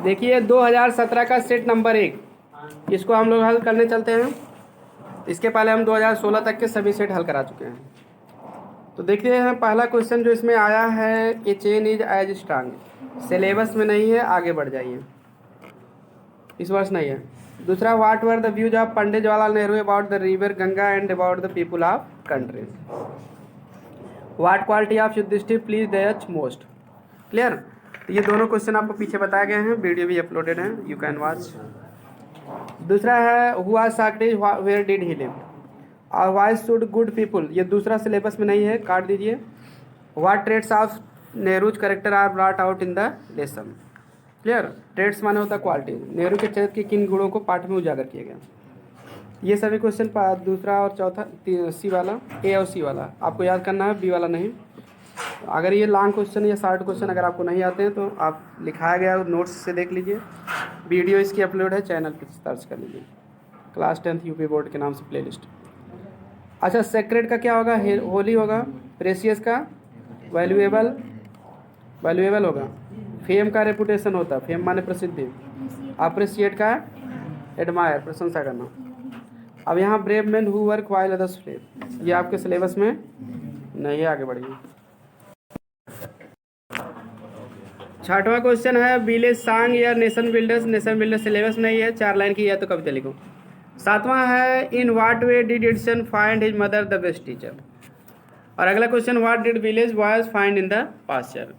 देखिए 2017 का set number 1, इसको हम लोग हल करने चलते हैं। इसके पहले हम 2016 तक के सभी सेट हल करा चुके हैं। तो देखते हैं पहला क्वेश्चन जो इसमें आया है, a chain is as strong. Syllabus में नहीं है, आगे बढ़ जाइए, इस वर्ष नहीं है। दूसरा, what were the views of Pandit Jawaharlal Nehru about the river Ganga and about the people of country. What quality of Yudhishthira please Dutch most. Clear. तो ये दोनों क्वेश्चन आपको पीछे बताए गए हैं, वीडियो भी अपलोडेड है, यू कैन वॉच। दूसरा है, हुआ Socrates where did he live और वाई शुड गुड पीपल, ये दूसरा सिलेबस में नहीं है, काट दीजिए। What traits of Nehru's character are brought out in the lesson. Clear. Traits माने होता क्वालिटी, नेहरू के चरित्र के किन गुणों को पाठ में उजागर किया गया। ये सभी क्वेश्चन दूसरा और चौथा सी वाला, ए और सी वाला आपको याद करना है, बी वाला नहीं। अगर ये लॉन्ग क्वेश्चन या शॉर्ट क्वेश्चन अगर आपको नहीं आते हैं तो आप लिखाया गया नोट्स से देख लीजिए, वीडियो इसकी अपलोड है, चैनल पर सर्च कर लीजिए, क्लास 10th यूपी बोर्ड के नाम से प्लेलिस्ट। अच्छा, सेक्रेड का क्या होगा, होली होगा। प्रेसियस का वैल्यूएबल, वैल्यूएबल होगा। फेम का रेपुटेशन होता है, फेम माने प्रसिद्धि। अप्रिशिएट का एडमायर, प्रशंसा करना। अब यहाँ brave man who work while others sleep, ये आपके सिलेबस में नहीं है, आगे बढ़िए। छठवां क्वेश्चन है, विलेज सॉन्ग या nation builders. Nation builders syllabus नहीं है, 4 लाइन की है तो कविता लिखो। सातवां है, in what way did Edison find his mother the best teacher. और अगला question, what did village boys find in the pasture.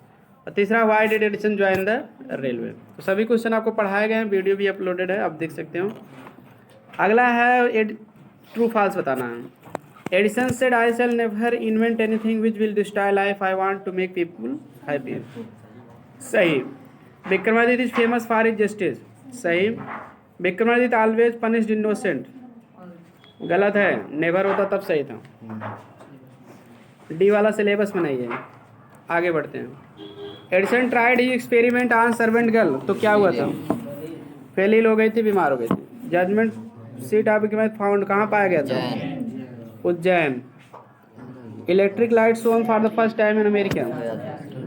और तीसरा, why did Edison join the railway. तो सभी क्वेश्चन आपको पढ़ाए गए हैं, वीडियो भी अपलोडेड है, आप देख सकते हो। अगला है, ट्रू फॉल्स बताना है। Edison said I shall never invent anything which will destroy life, I want to make people happy. सही। Vikramaditya is famous for his justice. सही। Vikramaditya always punished innocent. गलत है, नेवर होता तब सही था। डी वाला सिलेबस में नहीं है, आगे बढ़ते हैं। Edison tried he experiment on servant girl, तो क्या हुआ था, फेल हो गई थी, बीमार हो गई थी। जजमेंट सीट ऑफ फाउंड, कहाँ पाया गया था, Ujjain. Electric light shown for the first time in America,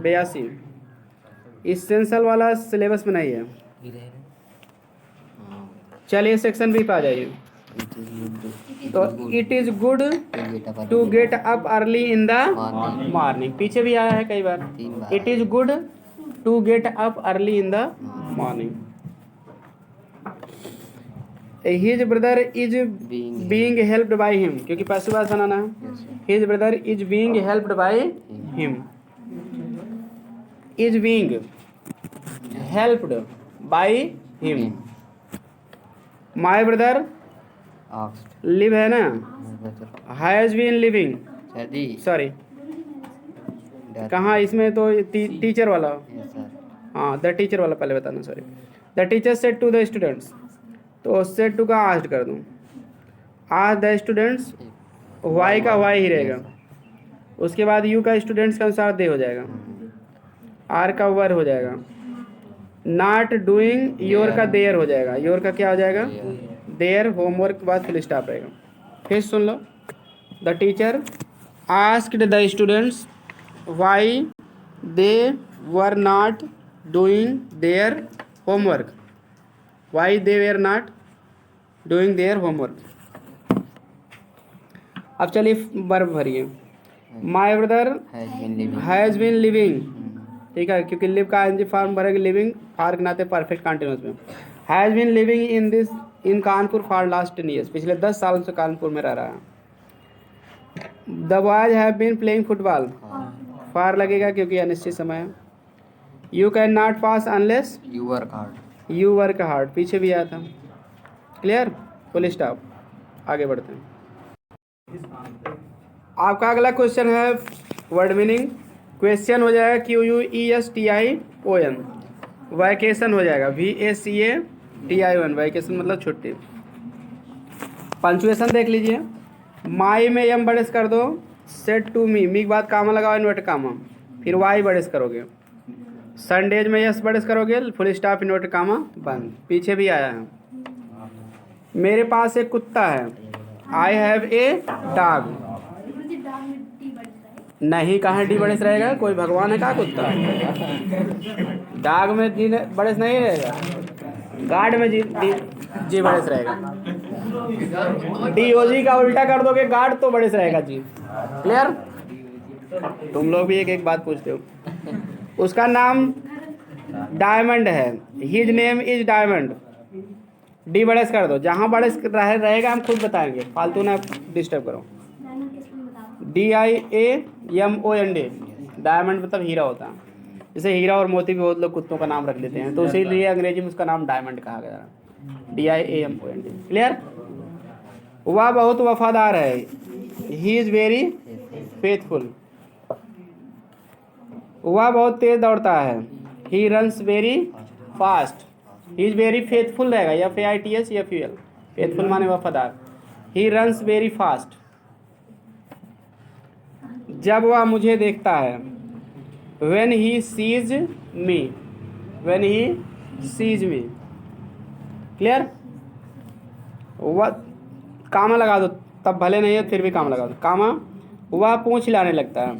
82। Essential वाला सिलेबस में नहीं है, चलिए सेक्शन बी पे आ जाइए। तो it is good to get up early in the morning, पीछे भी आया है कई बार। It is good to get up early in the morning. His brother is being helped by him, क्योंकि पैसिव बनाना है। His brother is being helped by him, is being helped by him. My brother live है ना, has been living, sorry कहाँ इसमें तो teacher वाला, हाँ द टीचर वाला पहले बताना, sorry. The teacher said to the students, तो सेड टू का आस्क्ड कर दूँ, आज द स्टूडेंट्स, वाई का वाई ही रहेगा। उसके बाद यू का स्टूडेंट्स के अनुसार दे हो जाएगा, आर का वर हो जाएगा। नॉट डूइंग, योर का देयर हो जाएगा, योर का क्या हो जाएगा, देयर। होमवर्क के बाद फुल स्टॉप रहेगा। फिर सुन लो, the teacher asked the students why they were not doing their homework, why they were not doing their homework. अब चलिए वर्ब भरिए। My brother has been living, ठीक है, क्योंकि लिव का एनजी फॉर्म भरेगा, लिविंग फॉर के नाते परफेक्ट कंटिन्यूस में। Has been living in this in Kanpur for last 10 years, पिछले 10 साल से कानपुर में रह रहा है। The boys have been playing football, for लगेगा क्योंकि अनिश्चित समय है। You can not pass unless you work hard, पीछे भी आया था। क्लियर, फुल स्टॉप, आगे बढ़ते हैं। आपका अगला क्वेश्चन है वर्ड मीनिंग। क्वेश्चन हो जाएगा QUESTION, वैकेशन हो जाएगा VACATION, वैकेशन मतलब छुट्टी। पंचुएशन देख लीजिए, माई में एम बड़ेस कर दो, सेट टू मी के बाद कामा लगाओ, इन्वर्ट कामा, फिर वाई बड़ेस करोगे। संडेज में यस बड़ेस करोगे, फुल स्टॉप इन्वर्ट कामा बंद। पीछे भी आया है, मेरे पास एक कुत्ता है, आई हैव ए डॉग, नहीं, कहाँ डी बड़े से रहेगा? कोई भगवान है का कुत्ता? डाग में जी बड़े से नहीं रहेगा, गार्ड में जी बड़े से रहेगा। DOG का उल्टा कर दोगे गार्ड तो बड़े से रहेगा जी। क्लियर? तुम लोग भी एक एक बात पूछते हो। उसका नाम डायमंड है, his name is diamond. D बड़े से कर दो, जहाँ बड़े से रहेगा हम खुद बताएंगे, फालतू ना डिस्टर्ब करो। DIAMOND, डायमंड मतलब हीरा होता है। जैसे हीरा और मोती भी बहुत लोग कुत्तों का नाम रख लेते हैं, तो इसीलिए अंग्रेजी में उसका नाम डायमंड कहा गया। DIAMOND। क्लियर? वह बहुत वफादार है, ही इज़ वेरी फेथफुल। वह बहुत तेज दौड़ता है, he runs very fast. He is very faithful रहेगा, FAITH या FUL। फेथफुल माने वफादार। He runs very fast. जब वह मुझे देखता है, when he sees me, when he sees me। Clear? वह कामा लगा दो, तब भले नहीं है फिर भी कामा लगा दो, कामा। वह पूंछ हिलाने लगता है,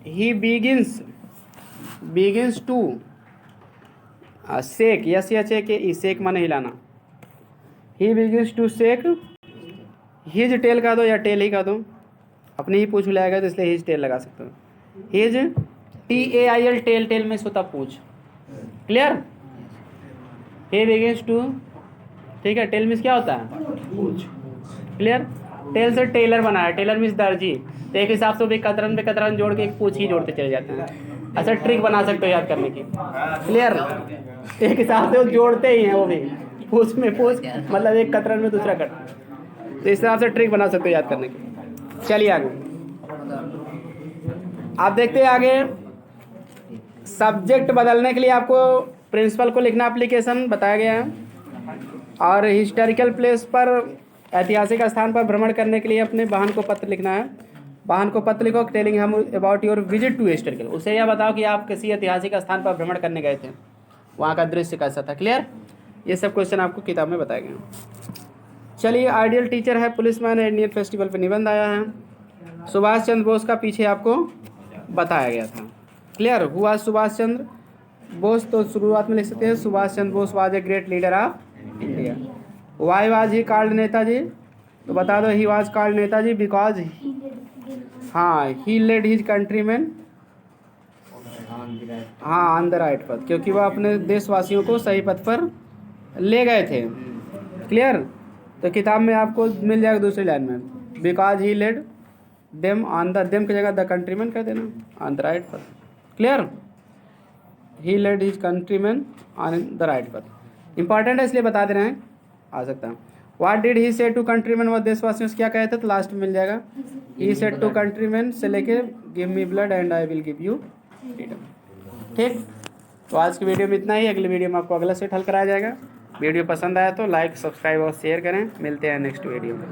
he begins to shake, SHAKE, shake माने हिलाना। he begins to shake his tail का दो या टेल ही का दो, अपनी ही पूछ हिलाएगा तो इसलिए his tail लगा सकते हो। his TAIL, टेल में सोता पूछ। क्लियर? he begins to, ठीक है, टेल मीन्स क्या होता है? पूछ। क्लियर? टेल से टेलर बना है, टेलर मीन्स दर्जी, तो एक हिसाब से भी कतरन पे कतरन जोड़ के एक पूछ ही जोड़ते चले जाते हैं। ऐसा ट्रिक बना सकते हो याद करने की। क्लियर? एक हिसाब से वो जोड़ते ही हैं, वो भी पूछ में पूछ, मतलब एक कतरन में दूसरा कट, तो इस हिसाब से ट्रिक बना सकते हो याद करने की। चलिए आगे आप देखते हैं। आगे सब्जेक्ट बदलने के लिए आपको प्रिंसिपल को लिखना एप्लीकेशन बताया गया है, और हिस्टोरिकल प्लेस पर, ऐतिहासिक स्थान पर भ्रमण करने के लिए अपने वाहन को पत्र लिखना है। वाहन को पत्र लिखो, टेलिंग हम about your visit to historical. उसे यह बताओ कि आप किसी ऐतिहासिक स्थान पर भ्रमण करने गए थे, वहाँ का दृश्य कैसा था। क्लियर? ये सब क्वेश्चन आपको किताब में बताए गए। चलिए, आइडियल टीचर है, पुलिसमैन है, इंडियन फेस्टिवल पर निबंध आया है। सुभाष चंद्र बोस का पीछे आपको बताया गया था। क्लियर? हुआ सुभाष चंद्र बोस, तो शुरुआत में लिख सकते हैं Subhash Chandra Bose was a great leader of India. Why was he called Netaji, तो बता दो he was called Netaji because, हाँ, ही लेड हिज कंट्रीमैन, हाँ, ऑन द राइट पथ, क्योंकि वह अपने देशवासियों को सही पथ पर ले गए थे। क्लियर? तो किताब में आपको मिल जाएगा दूसरी लाइन में, because he led them on the, them की जगह द कंट्रीमैन कर देना, on the right path. Clear? He led his countryman on the right path. Important है इसलिए बता दे रहे हैं, आ सकता है। व्हाट डिड ही से टू कंट्रीमैन, वह देशवासियों से क्या कहे थे, तो लास्ट में मिल जाएगा। ही सेड टू कंट्रीमैन से लेके give me blood and I will give you freedom. ठीक, तो आज की वीडियो में इतना ही। अगली वीडियो में आपको अगला सेट हल कराया जाएगा। वीडियो पसंद आया तो लाइक, सब्सक्राइब और शेयर करें। मिलते हैं नेक्स्ट वीडियो में।